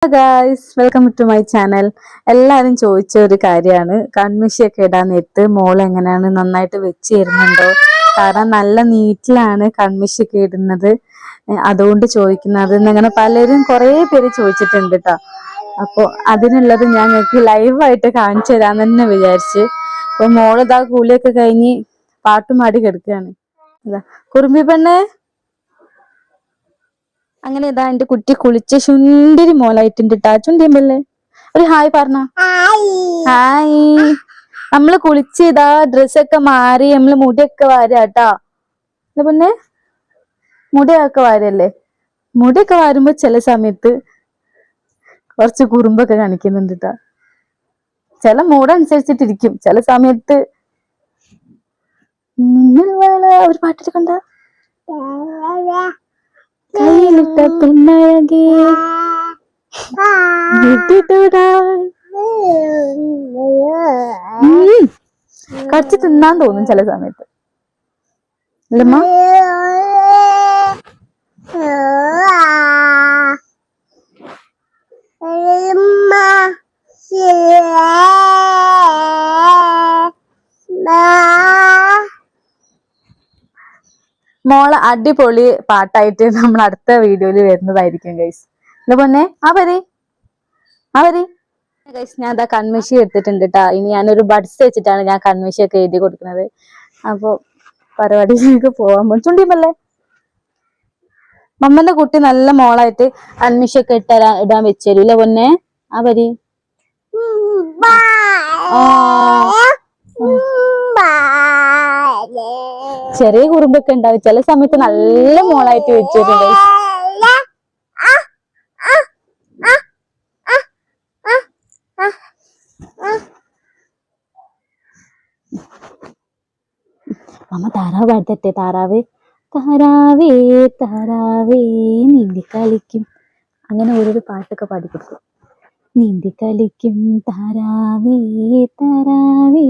Guys, welcome to my channel. എല്ലാവരും ചോദിച്ച ഒരു കാര്യമാണ് കൺമിഷിയൊക്കെ ഇടാൻ നേരത്ത് മോൾ എങ്ങനെയാണ് നന്നായിട്ട് വെച്ച് തരുന്നുണ്ടോ. കാരണം നല്ല നീറ്റിലാണ് കൺമിഷിയൊക്കെ ഇടുന്നത്, അതുകൊണ്ട് ചോദിക്കുന്നത്. അങ്ങനെ പലരും കുറേ പേര് ചോദിച്ചിട്ടുണ്ട് കേട്ടോ. അപ്പോൾ അതിനുള്ളത് ഞാൻ നിങ്ങൾക്ക് ലൈവായിട്ട് കാണിച്ചു തരാമെന്ന് തന്നെ വിചാരിച്ച്. അപ്പൊ മോളിതാ കൂലിയൊക്കെ കഴിഞ്ഞ് പാട്ടുമാടി കിടക്കുകയാണ്. ഇതാ കുറുമ്പി പെണ്ണേ. അങ്ങനെ ഇതാ എന്റെ കുട്ടി കുളിച്ച് ശുണ്ടിരി മോലായിട്ടുണ്ട് ട്ടാ. ചുണ്ടിയമ്പല്ലേ, ഒരു ഹായ് പറഞ്ഞ. ഹായ്. നമ്മള് കുളിച്ച് ഇതാ ഡ്രസ്സൊക്കെ മാറി നമ്മള് മുടിയൊക്കെ വാരാട്ടാ. പിന്നെ മുടിയൊക്കെ വാരല്ലേ. മുടിയൊക്കെ വാരുമ്പോ ചില സമയത്ത് കുറച്ച് കുറുമ്പൊക്കെ കാണിക്കുന്നുണ്ട് ട്ടാ. ചില മൂടനുസരിച്ചിട്ടിരിക്കും. ചില സമയത്ത് ഒരു പാട്ടിട്ട് കണ്ട കയ്യിലിട്ട പെണ്ണഴകേ കടിച്ച് തിന്നാൻ തോന്നും ചില സമയത്ത്. അല്ലമ്മ മോളെ അടിപൊളി പാട്ടായിട്ട് നമ്മൾ അടുത്ത വീഡിയോയിൽ വരുന്നതായിരിക്കും ഗൈസ്. അതുപോലെ ഗൈസ്, ഞാൻ എന്താ കൺമിഷി എടുത്തിട്ടുണ്ട് കേട്ടാ. ഇനി ഞാനൊരു ബഡ്സ് വെച്ചിട്ടാണ് ഞാൻ കൺമിഷി ഒക്കെ എഴുതി കൊടുക്കുന്നത്. അപ്പൊ പരിപാടിയിലേക്ക് പോവാൻ ചുണ്ടിയല്ലേ. മമ്മന്റെ കുട്ടി നല്ല മോളായിട്ട് കൺമിഷി ഒക്കെ ഇടാൻ വെച്ചേരും ഇല്ല പൊന്നെ. ചെറിയ കുറുമ്പൊക്കെ ഉണ്ടാവും. ചില സമയത്ത് നല്ല മോളായിട്ട് വെച്ചിട്ടുണ്ട്. അമ്മ താറാവ് പാടത്തെ. താറാവേ താറാവേ നീന്തി കളിക്കും. അങ്ങനെ ഓരോരോ പാട്ടൊക്കെ പാടിക്കൊടുക്കും. നീന്തി കളിക്കും താറാവേ താറാവേ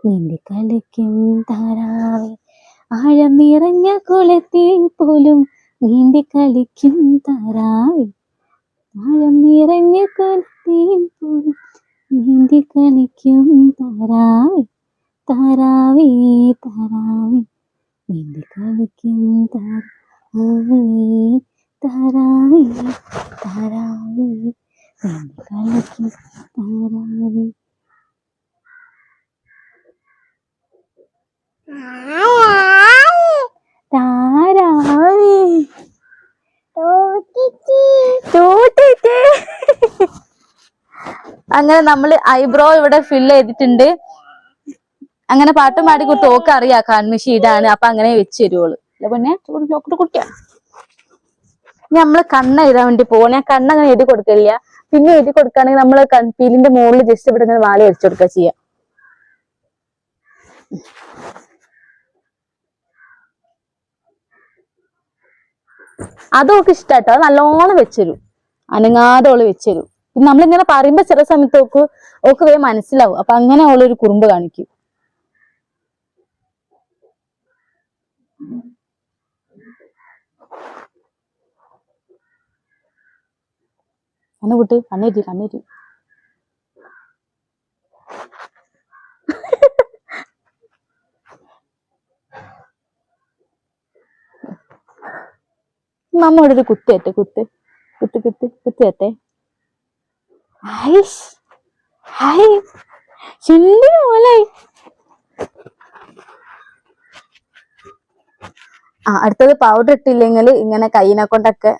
നീന്തി കളിക്കും താറാവേ. ആഴം നിറഞ്ഞ കുളത്തിൽ പോലും നീന്തി കളിക്കും താറാവേ. ആഴം നിറഞ്ഞ കുളത്തിൽ പോലും നീന്തി കളിക്കും താറാവേ. താറാവേ നീന്തി കളിക്കും താറാവേ. താറാവേ നീന്തി കളിക്കും താറാവേ. താരാവേ അങ്ങനെ നമ്മള് ഐബ്രോ ഇവിടെ ഫില്ല് ചെയ്തിട്ടുണ്ട്. അങ്ങനെ പാട്ടും പാടി കൊടുത്ത് ഓക്ക് അറിയാം കൺമിഷി ഇതാണ്. അപ്പൊ അങ്ങനെ വെച്ച് തരുവോള്. പിന്നെ കുട്ടിയാ. നമ്മള് കണ്ണ എഴുതാൻ വേണ്ടി പോകണം. ഞാൻ കണ്ണങ്ങനെ എഴുതി കൊടുക്കില്ല. പിന്നെ എഴുതി കൊടുക്കുകയാണെങ്കിൽ നമ്മള് പീലിന്റെ മുകളിൽ ജസ്റ്റ് ഇവിടെ ഇങ്ങനെ വാളി വരച്ചു കൊടുക്കുക ചെയ്യാം. അതൊക്കെ ഇഷ്ടാട്ടോ. അത് നല്ലോണം വെച്ചരും, അനങ്ങാതെ ഓള് വെച്ചരും. പിന്നെ നമ്മളിങ്ങനെ പറയുമ്പോ ചില സമയത്ത് ഓക്ക് വേഗം മനസ്സിലാവും. അപ്പൊ അങ്ങനെ ഓളൊരു കുറുമ്പ് കാണിക്കും. കണ്ണുകൂട്ട്, കണ്ണേറ്റി നമ്മ ഇവിടെ ഒരു കുത്തേറ്റെ. അടുത്തത് പൗഡർ ഇട്ടില്ലെങ്കിൽ ഇങ്ങനെ കൈനെ കൊണ്ടൊക്കെ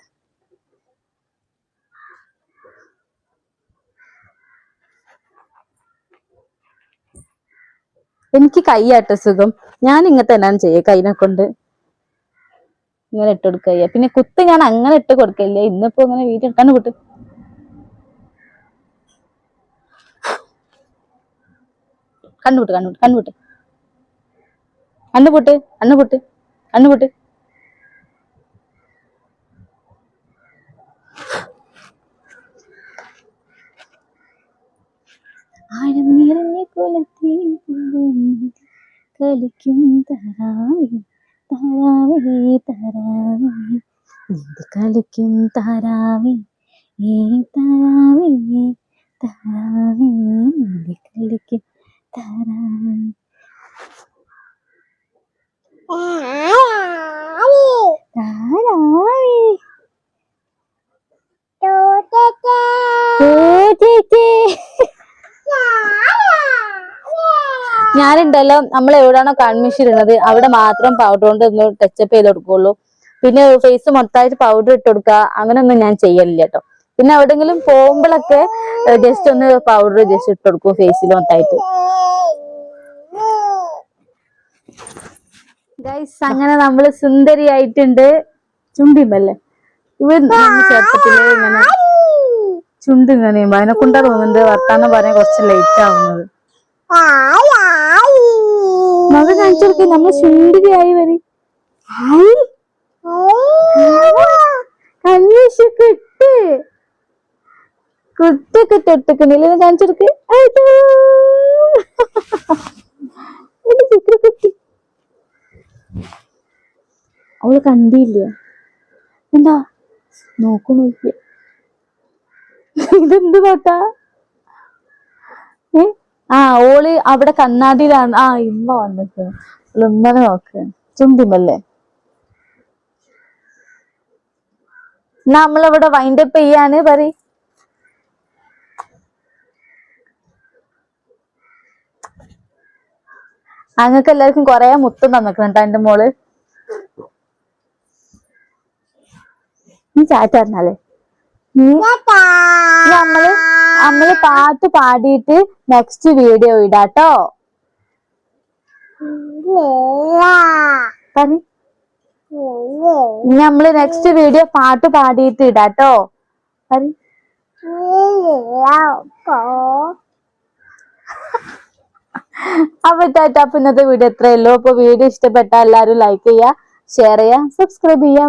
എനിക്ക് കൈയാട്ട സുഖം. ഞാൻ ഇങ്ങനെ തന്നെയാണ് ചെയ്യുക. കൈനെ കൊണ്ട് ഇങ്ങനെ ഇട്ട് കൊടുക്കുക. പിന്നെ കുത്ത് ഞാൻ അങ്ങനെ ഇട്ട് കൊടുക്കില്ല. ഇന്നിപ്പോ ഇങ്ങനെ വീട്ടിൽ കണ്ണുപൊട്ട് ആഴം നിറഞ്ഞ കുളത്തിൽ കളിക്കും താറാവേ. താറാവേ നീന്തി കളിക്കും താരാവേ ഏ താരാവേ താരാവേ നീന്തി കളിക്കും താരാവേ. ഞാനുണ്ടല്ലോ നമ്മൾ എവിടെയാണോ കൺമിഷ് ഇടുന്നത് അവിടെ മാത്രം പൗഡർ കൊണ്ട് ഒന്ന് ടച്ചപ്പ് ചെയ്ത് കൊടുക്കുള്ളൂ. പിന്നെ ഫേസ് മൊത്തമായിട്ട് പൗഡർ ഇട്ട് കൊടുക്കുക അങ്ങനെയൊന്നും ഞാൻ ചെയ്യലില്ല കേട്ടോ. പിന്നെ എവിടെങ്കിലും പോകുമ്പോഴൊക്കെ ജസ്റ്റ് ഒന്ന് പൗഡർ ജസ്റ്റ് ഇട്ട് കൊടുക്കും ഫേസിൽ മൊത്തമായിട്ട്. ഗൈസ് അങ്ങനെ നമ്മള് സുന്ദരിയായിട്ടുണ്ട്. ചുണ്ടിമല്ലേ ഇവിടെ ചെറുപ്പത്തില് ഇങ്ങനെ ചുണ്ട് ഇങ്ങനെ അതിനെ കൊണ്ടാ തോന്നുന്നുണ്ട് വർത്താനം പറയാൻ കുറച്ച് ലേറ്റ് ആവുന്നത്. മക കാണിച്ചു കൊടുക്ക നമ്മൾ സുന്ദരിയായി വരും. കൺമീഷൊക്കെ ഇട്ട് കുട്ടൊക്കെ തൊട്ടിക്കണില്ല കാണിച്ചു കൊടുക്ക്. കുട്ടി അവള് കണ്ടില്ല എന്താ നോക്കിയ ഇതെന്ത് നോട്ടാ. ആ ഓള് അവിടെ കണ്ണാടിയിലാണ്. ആ ഇമ്മ വന്നിട്ട് ഇമ്മനെ നോക്ക് ചുണ്ടിമല്ലേ. നമ്മളിവിടെ വൈൻഡപ്പ് ചെയ്യാണ് പറ. അങ്ങക്ക് എല്ലാവർക്കും കൊറേ മുത്തം തന്നിട്ടുണ്ട് എന്റെ മോള്. നീ ചാറ്റ പറഞ്ഞാലേ നമ്മള് പാട്ട് പാടിയിട്ട് നെക്സ്റ്റ് വീഡിയോ ഇടാട്ടോ. നമ്മള് നെക്സ്റ്റ് വീഡിയോ പാട്ട് പാടിയിട്ട് ഇടാട്ടോ. അപ്പൊ ടാറ്റ. ഇന്നത്തെ വീഡിയോ എത്രയല്ലോ. അപ്പൊ വീഡിയോ ഇഷ്ടപ്പെട്ട എല്ലാരും ലൈക്ക് ചെയ്യുക, ഷെയർ ചെയ്യുക, സബ്സ്ക്രൈബ് ചെയ്യുക.